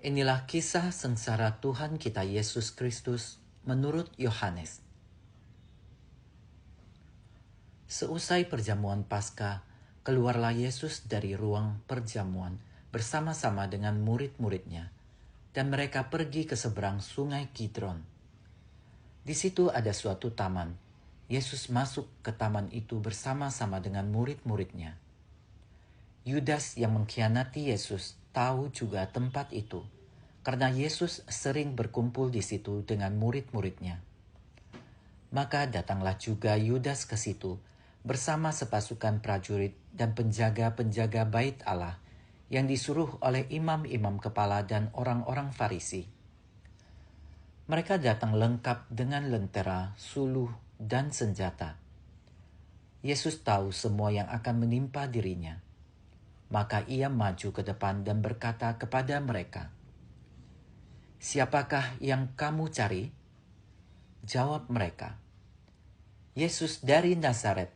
Inilah kisah sengsara Tuhan kita Yesus Kristus menurut Yohanes. Seusai perjamuan Paskah, keluarlah Yesus dari ruang perjamuan bersama-sama dengan murid-muridnya, dan mereka pergi ke seberang sungai Kidron. Di situ ada suatu taman. Yesus masuk ke taman itu bersama-sama dengan murid-muridnya. Yudas yang mengkhianati Yesus tahu juga tempat itu, karena Yesus sering berkumpul di situ dengan murid-muridnya. Maka datanglah juga Yudas ke situ bersama sepasukan prajurit dan penjaga-penjaga bait Allah yang disuruh oleh imam-imam kepala dan orang-orang Farisi. Mereka datang lengkap dengan lentera, suluh, dan senjata. Yesus tahu semua yang akan menimpa dirinya. Maka ia maju ke depan dan berkata kepada mereka, "Siapakah yang kamu cari?" Jawab mereka, "Yesus dari Nazaret."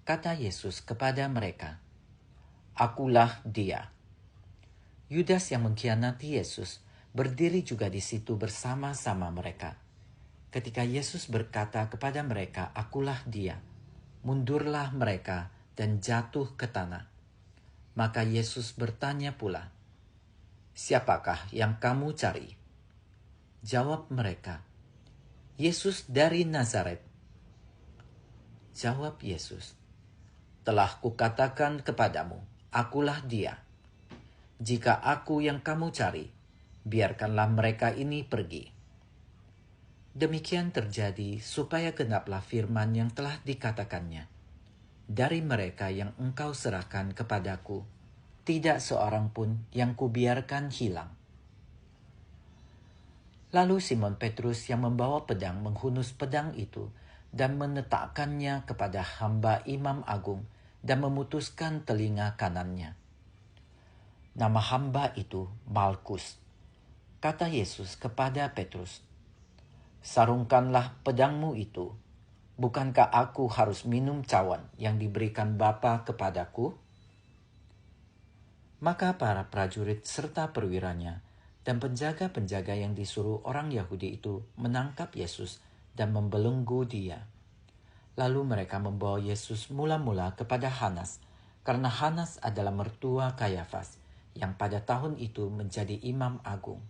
Kata Yesus kepada mereka, "Akulah dia." Yudas yang mengkhianati Yesus berdiri juga di situ bersama-sama mereka. Ketika Yesus berkata kepada mereka, "Akulah dia," mundurlah mereka dan jatuh ke tanah. Maka Yesus bertanya pula, "Siapakah yang kamu cari?" Jawab mereka, "Yesus dari Nazaret." Jawab Yesus, "Telah kukatakan kepadamu, akulah dia. Jika aku yang kamu cari, biarkanlah mereka ini pergi." Demikian terjadi supaya genaplah firman yang telah dikatakannya, "Dari mereka yang engkau serahkan kepadaku, tidak seorang pun yang kubiarkan hilang." Lalu Simon Petrus yang membawa pedang menghunus pedang itu dan meletakkannya kepada hamba imam agung dan memutuskan telinga kanannya. Nama hamba itu Malkus. Kata Yesus kepada Petrus, "Sarungkanlah pedangmu itu. Bukankah aku harus minum cawan yang diberikan Bapa kepadaku?" Maka para prajurit serta perwiranya dan penjaga-penjaga yang disuruh orang Yahudi itu menangkap Yesus dan membelenggu dia. Lalu mereka membawa Yesus mula-mula kepada Hanas, karena Hanas adalah mertua Kayafas, yang pada tahun itu menjadi imam agung.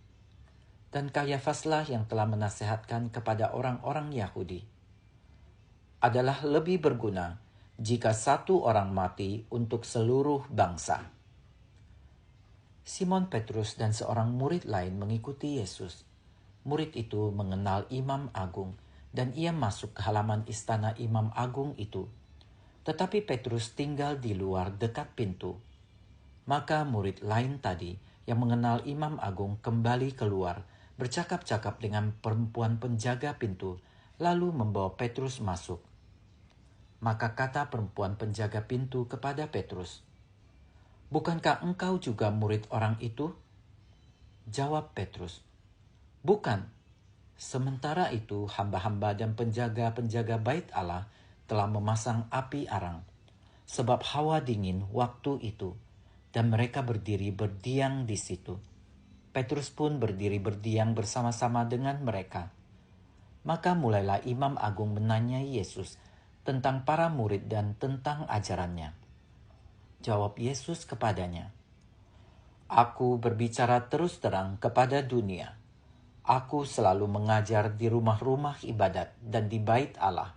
Dan Kayafaslah yang telah menasehatkan kepada orang-orang Yahudi, "Adalah lebih berguna jika satu orang mati untuk seluruh bangsa." Simon Petrus dan seorang murid lain mengikuti Yesus. Murid itu mengenal imam agung, dan ia masuk ke halaman istana imam agung itu. Tetapi Petrus tinggal di luar dekat pintu. Maka murid lain tadi yang mengenal imam agung kembali keluar, bercakap-cakap dengan perempuan penjaga pintu, lalu membawa Petrus masuk. Maka kata perempuan penjaga pintu kepada Petrus, "Bukankah engkau juga murid orang itu?" Jawab Petrus, "Bukan." Sementara itu hamba-hamba dan penjaga-penjaga bait Allah telah memasang api arang, sebab hawa dingin waktu itu, dan mereka berdiri berdiam di situ. Petrus pun berdiri berdiam bersama-sama dengan mereka. Maka mulailah imam agung menanyai Yesus tentang para murid dan tentang ajarannya. Jawab Yesus kepadanya, "Aku berbicara terus terang kepada dunia. Aku selalu mengajar di rumah-rumah ibadat dan di bait Allah,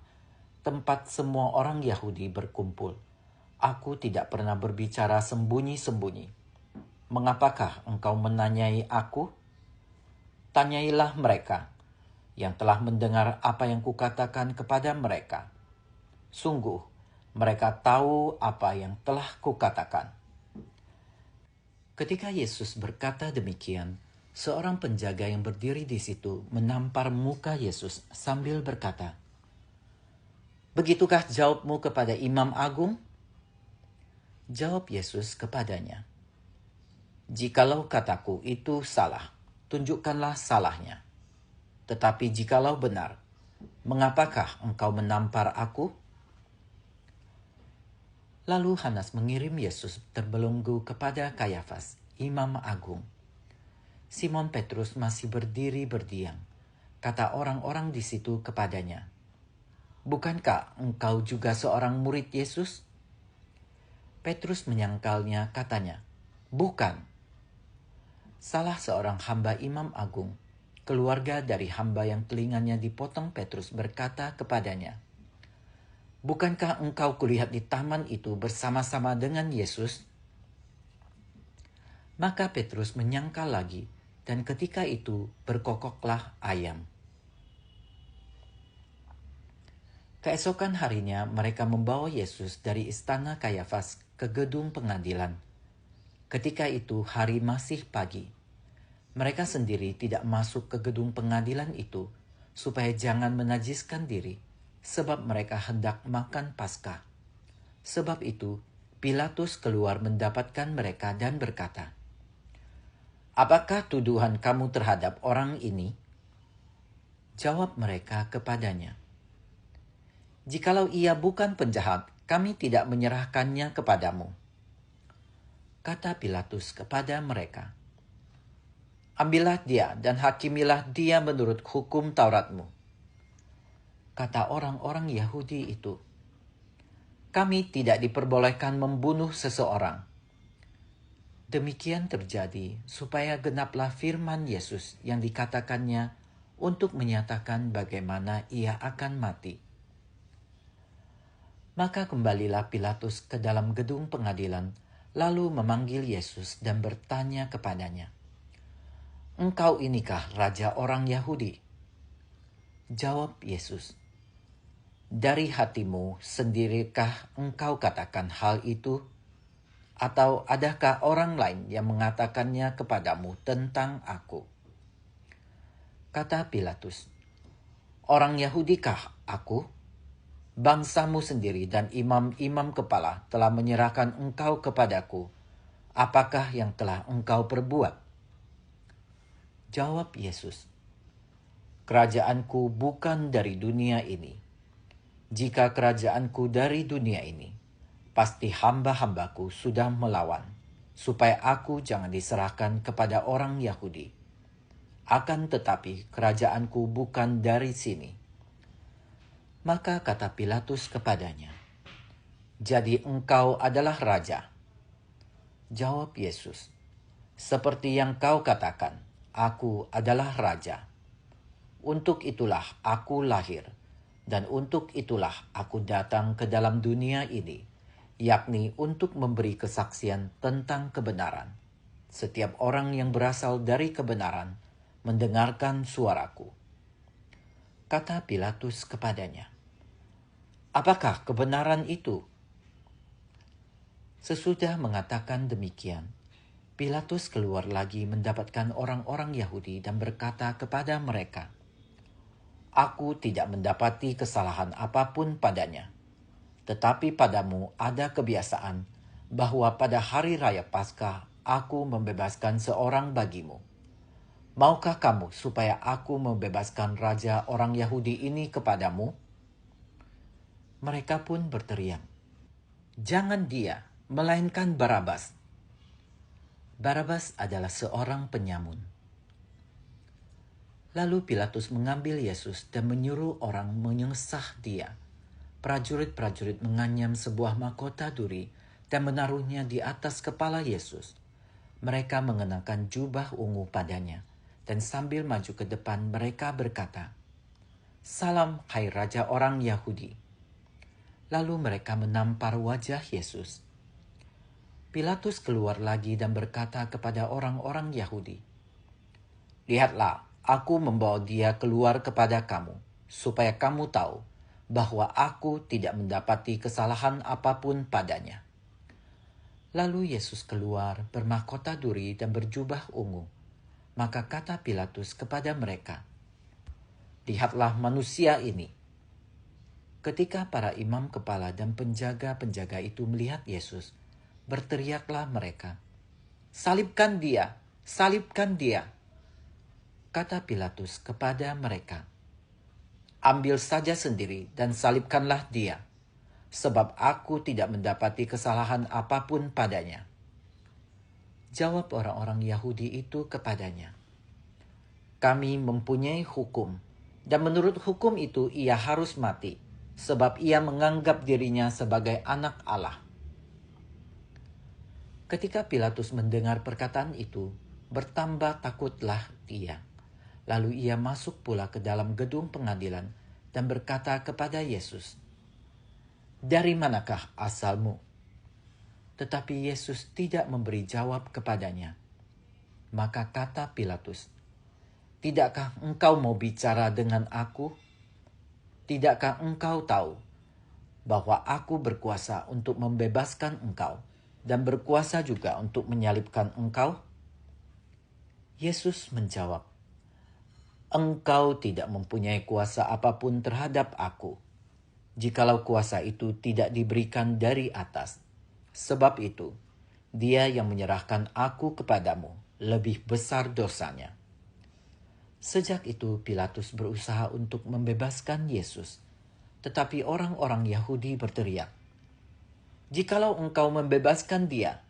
tempat semua orang Yahudi berkumpul. Aku tidak pernah berbicara sembunyi-sembunyi. Mengapakah engkau menanyai aku? Tanyailah mereka yang telah mendengar apa yang kukatakan kepada mereka. Sungguh, mereka tahu apa yang telah kukatakan." Ketika Yesus berkata demikian, seorang penjaga yang berdiri di situ menampar muka Yesus sambil berkata, "Begitukah jawabmu kepada imam agung?" Jawab Yesus kepadanya, "Jikalau kataku itu salah, tunjukkanlah salahnya. Tetapi jikalau benar, mengapakah engkau menampar aku?" Lalu Hanas mengirim Yesus terbelenggu kepada Kayafas, imam agung. Simon Petrus masih berdiri berdiam. Kata orang-orang di situ kepadanya, "Bukankah engkau juga seorang murid Yesus?" Petrus menyangkalnya, katanya, "Bukan." Salah seorang hamba imam agung, keluarga dari hamba yang telinganya dipotong Petrus, berkata kepadanya, "Bukankah engkau kulihat di taman itu bersama-sama dengan Yesus?" Maka Petrus menyangkal lagi, dan ketika itu berkokoklah ayam. Keesokan harinya mereka membawa Yesus dari istana Kayafas ke gedung pengadilan. Ketika itu hari masih pagi. Mereka sendiri tidak masuk ke gedung pengadilan itu supaya jangan menajiskan diri, sebab mereka hendak makan Paskah. Sebab itu Pilatus keluar mendapatkan mereka dan berkata, "Apakah tuduhan kamu terhadap orang ini?" Jawab mereka kepadanya, "Jikalau ia bukan penjahat, kami tidak menyerahkannya kepadamu." Kata Pilatus kepada mereka, "Ambillah dia dan hakimilah dia menurut hukum Tauratmu." Kata orang-orang Yahudi itu, "Kami tidak diperbolehkan membunuh seseorang." Demikian terjadi supaya genaplah firman Yesus yang dikatakannya untuk menyatakan bagaimana ia akan mati. Maka kembalilah Pilatus ke dalam gedung pengadilan, lalu memanggil Yesus dan bertanya kepadanya, "Engkau inikah raja orang Yahudi?" Jawab Yesus, "Dari hatimu sendirikah engkau katakan hal itu? Atau adakah orang lain yang mengatakannya kepadamu tentang aku?" Kata Pilatus, "Orang Yahudikah aku? Bangsamu sendiri dan imam-imam kepala telah menyerahkan engkau kepadaku. Apakah yang telah engkau perbuat?" Jawab Yesus, "Kerajaanku bukan dari dunia ini. Jika kerajaanku dari dunia ini, pasti hamba-hambaku sudah melawan, supaya aku jangan diserahkan kepada orang Yahudi. Akan tetapi kerajaanku bukan dari sini." Maka kata Pilatus kepadanya, "Jadi engkau adalah raja?" Jawab Yesus, "Seperti yang kau katakan, aku adalah raja. Untuk itulah aku lahir, dan untuk itulah aku datang ke dalam dunia ini, yakni untuk memberi kesaksian tentang kebenaran. Setiap orang yang berasal dari kebenaran mendengarkan suaraku." Kata Pilatus kepadanya, "Apakah kebenaran itu?" Sesudah mengatakan demikian, Pilatus keluar lagi mendapatkan orang-orang Yahudi dan berkata kepada mereka, "Aku tidak mendapati kesalahan apapun padanya. Tetapi padamu ada kebiasaan bahwa pada hari raya Paskah aku membebaskan seorang bagimu. Maukah kamu supaya aku membebaskan raja orang Yahudi ini kepadamu?" Mereka pun berteriak, "Jangan dia, melainkan Barabas." Barabas adalah seorang penyamun. Lalu Pilatus mengambil Yesus dan menyuruh orang menyengsah dia. Prajurit-prajurit menganyam sebuah mahkota duri dan menaruhnya di atas kepala Yesus. Mereka mengenakan jubah ungu padanya, dan sambil maju ke depan mereka berkata, "Salam, hai Raja orang Yahudi." Lalu mereka menampar wajah Yesus. Pilatus keluar lagi dan berkata kepada orang-orang Yahudi, "Lihatlah, aku membawa dia keluar kepada kamu, supaya kamu tahu bahwa aku tidak mendapati kesalahan apapun padanya." Lalu Yesus keluar bermahkota duri dan berjubah ungu. Maka kata Pilatus kepada mereka, "Lihatlah manusia ini." Ketika para imam kepala dan penjaga-penjaga itu melihat Yesus, berteriaklah mereka, "Salibkan dia! Salibkan dia!" Kata Pilatus kepada mereka, "Ambil saja sendiri dan salibkanlah dia, sebab aku tidak mendapati kesalahan apapun padanya." Jawab orang-orang Yahudi itu kepadanya, Kami mempunyai hukum, dan menurut hukum itu ia harus mati, sebab ia menganggap dirinya sebagai anak Allah." Ketika Pilatus mendengar perkataan itu, bertambah takutlah ia. Lalu ia masuk pula ke dalam gedung pengadilan dan berkata kepada Yesus, "Dari manakah asalmu?" Tetapi Yesus tidak memberi jawab kepadanya. Maka kata Pilatus, "Tidakkah engkau mau bicara dengan aku? Tidakkah engkau tahu bahwa aku berkuasa untuk membebaskan engkau dan berkuasa juga untuk menyalibkan engkau?" Yesus menjawab, "Engkau tidak mempunyai kuasa apapun terhadap aku, jikalau kuasa itu tidak diberikan dari atas. Sebab itu, dia yang menyerahkan aku kepadamu lebih besar dosanya." Sejak itu Pilatus berusaha untuk membebaskan Yesus, tetapi orang-orang Yahudi berteriak, "Jikalau engkau membebaskan dia,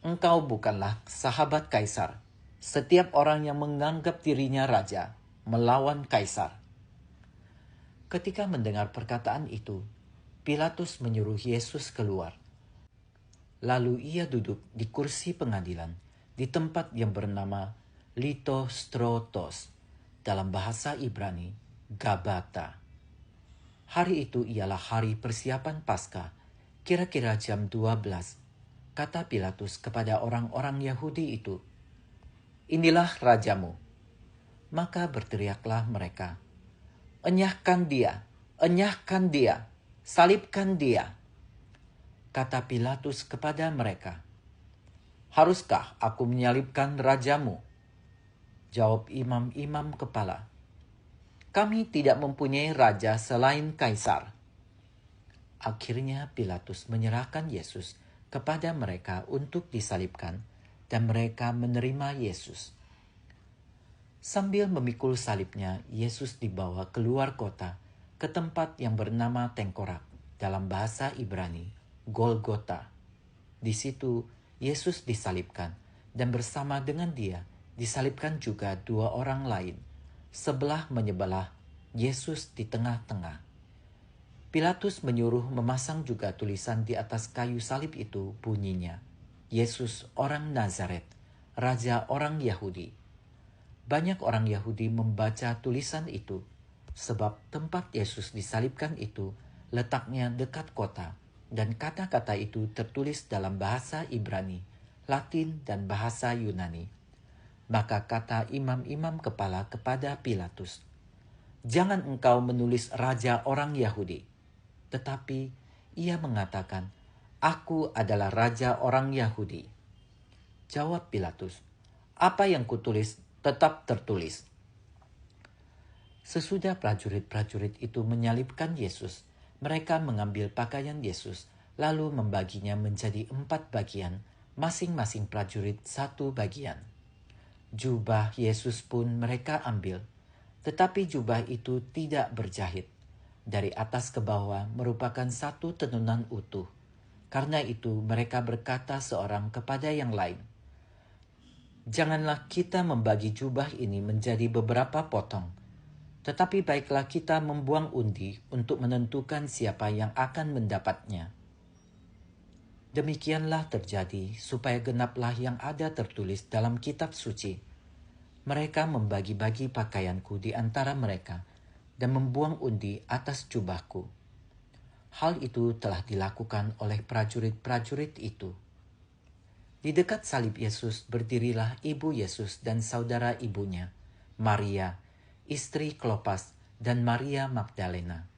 engkau bukanlah sahabat Kaisar. Setiap orang yang menganggap dirinya raja melawan Kaisar." Ketika mendengar perkataan itu, Pilatus menyuruh Yesus keluar. Lalu ia duduk di kursi pengadilan di tempat yang bernama Litostrotos, dalam bahasa Ibrani Gabata. Hari itu ialah hari persiapan Paskah, kira-kira jam 12. Kata Pilatus kepada orang-orang Yahudi itu, "Inilah rajamu." Maka berteriaklah mereka, "Enyahkan dia, enyahkan dia, salibkan dia." Kata Pilatus kepada mereka, "Haruskah aku menyalibkan rajamu?" Jawab imam-imam kepala, "Kami tidak mempunyai raja selain Kaisar." Akhirnya Pilatus menyerahkan Yesus kepada mereka untuk disalibkan, dan mereka menerima Yesus. Sambil memikul salibnya, Yesus dibawa keluar kota ke tempat yang bernama Tengkorak, dalam bahasa Ibrani Golgota. Di situ Yesus disalibkan, dan bersama dengan dia disalibkan juga dua orang lain, sebelah menyebelah Yesus di tengah-tengah. Pilatus menyuruh memasang juga tulisan di atas kayu salib itu, bunyinya, "Yesus orang Nazaret, Raja orang Yahudi." Banyak orang Yahudi membaca tulisan itu, sebab tempat Yesus disalibkan itu letaknya dekat kota, dan kata-kata itu tertulis dalam bahasa Ibrani, Latin, dan bahasa Yunani. Maka kata imam-imam kepala kepada Pilatus, "Jangan engkau menulis Raja orang Yahudi." Tetapi ia mengatakan, "Aku adalah Raja orang Yahudi." Jawab Pilatus, "Apa yang kutulis tetap tertulis." Sesudah prajurit-prajurit itu menyalibkan Yesus, mereka mengambil pakaian Yesus, lalu membaginya menjadi 4 bagian, masing-masing prajurit 1 bagian. Jubah Yesus pun mereka ambil, tetapi jubah itu tidak berjahit. Dari atas ke bawah merupakan satu tenunan utuh. Karena itu mereka berkata seorang kepada yang lain, "Janganlah kita membagi jubah ini menjadi beberapa potong, tetapi baiklah kita membuang undi untuk menentukan siapa yang akan mendapatnya." Demikianlah terjadi supaya genaplah yang ada tertulis dalam kitab suci, "Mereka membagi-bagi pakaianku di antara mereka dan membuang undi atas jubahku." Hal itu telah dilakukan oleh prajurit-prajurit itu. Di dekat salib Yesus berdirilah ibu Yesus dan saudara ibunya, Maria, istri Klopas, dan Maria Magdalena.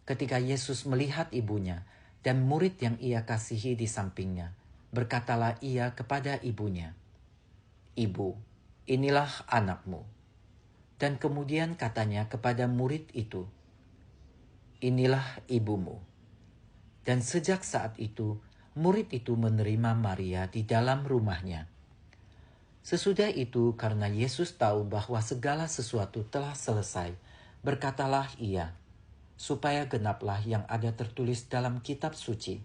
Ketika Yesus melihat ibunya dan murid yang ia kasihi di sampingnya, berkatalah ia kepada ibunya, "Ibu, inilah anakmu." Dan kemudian katanya kepada murid itu, "Inilah ibumu." Dan sejak saat itu, murid itu menerima Maria di dalam rumahnya. Sesudah itu, karena Yesus tahu bahwa segala sesuatu telah selesai, berkatalah ia, supaya genaplah yang ada tertulis dalam kitab suci,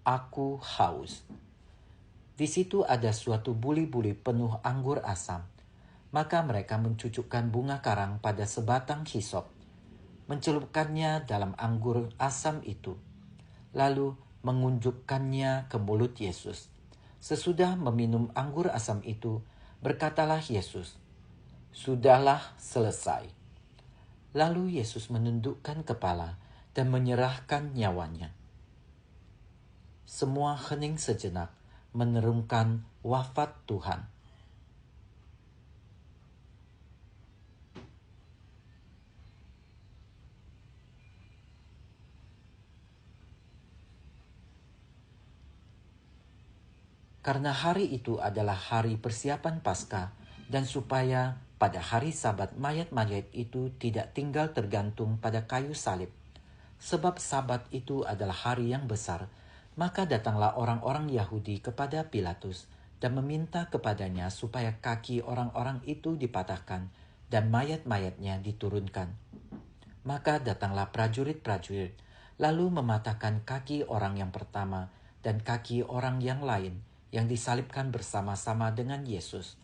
"Aku haus." Di situ ada suatu buli-buli penuh anggur asam. Maka mereka mencucukkan bunga karang pada sebatang hisop, mencelupkannya dalam anggur asam itu, lalu mengunjukkannya ke mulut Yesus. Sesudah meminum anggur asam itu, berkatalah Yesus, "Sudahlah selesai." Lalu Yesus menundukkan kepala dan menyerahkan nyawanya. Semua hening sejenak, menerungkan wafat Tuhan. Karena hari itu adalah hari persiapan Paskah, dan supaya pada hari Sabat mayat-mayat itu tidak tinggal tergantung pada kayu salib, sebab Sabat itu adalah hari yang besar, maka datanglah orang-orang Yahudi kepada Pilatus dan meminta kepadanya supaya kaki orang-orang itu dipatahkan dan mayat-mayatnya diturunkan. Maka datanglah prajurit-prajurit, lalu mematahkan kaki orang yang pertama dan kaki orang yang lain yang disalibkan bersama-sama dengan Yesus.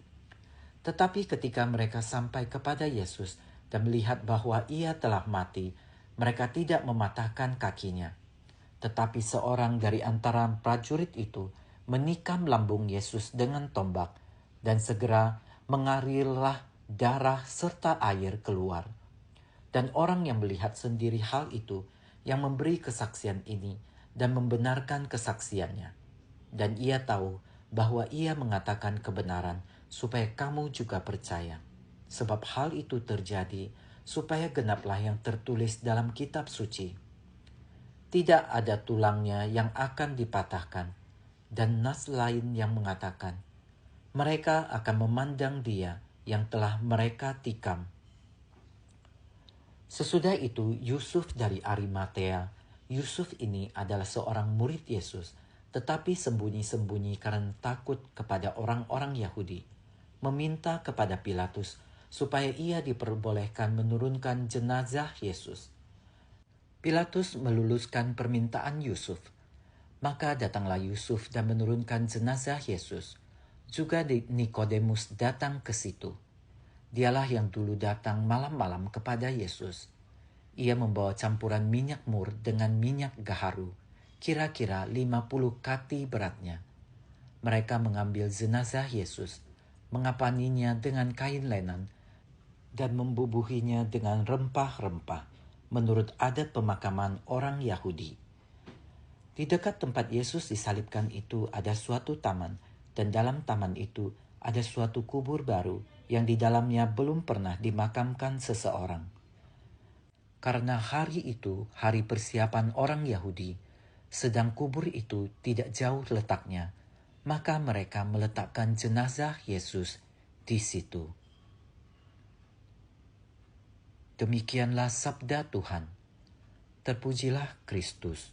Tetapi ketika mereka sampai kepada Yesus dan melihat bahwa ia telah mati, mereka tidak mematahkan kakinya. Tetapi seorang dari antara prajurit itu menikam lambung Yesus dengan tombak, dan segera mengalirlah darah serta air keluar. Dan orang yang melihat sendiri hal itu, yang memberi kesaksian ini dan membenarkan kesaksiannya. Dan ia tahu bahwa ia mengatakan kebenaran supaya kamu juga percaya. Sebab hal itu terjadi supaya genaplah yang tertulis dalam kitab suci. Tidak ada tulangnya yang akan dipatahkan, dan nas lain yang mengatakan, mereka akan memandang dia yang telah mereka tikam. Sesudah itu Yusuf dari Arimatea. Yusuf ini adalah seorang murid Yesus, tetapi sembunyi-sembunyi karena takut kepada orang-orang Yahudi, meminta kepada Pilatus supaya ia diperbolehkan menurunkan jenazah Yesus. Pilatus meluluskan permintaan Yusuf. Maka datanglah Yusuf dan menurunkan jenazah Yesus. Juga Nikodemus datang ke situ. Dialah yang dulu datang malam-malam kepada Yesus. Ia membawa campuran minyak mur dengan minyak gaharu, kira-kira 50 kati beratnya. Mereka mengambil jenazah Yesus, mengapaninya dengan kain lenan, dan membubuhinya dengan rempah-rempah, menurut adat pemakaman orang Yahudi. Di dekat tempat Yesus disalibkan itu ada suatu taman, dan dalam taman itu ada suatu kubur baru yang di dalamnya belum pernah dimakamkan seseorang. Karena hari itu hari persiapan orang Yahudi, sedang kubur itu tidak jauh letaknya, maka mereka meletakkan jenazah Yesus di situ. Demikianlah sabda Tuhan. Terpujilah Kristus.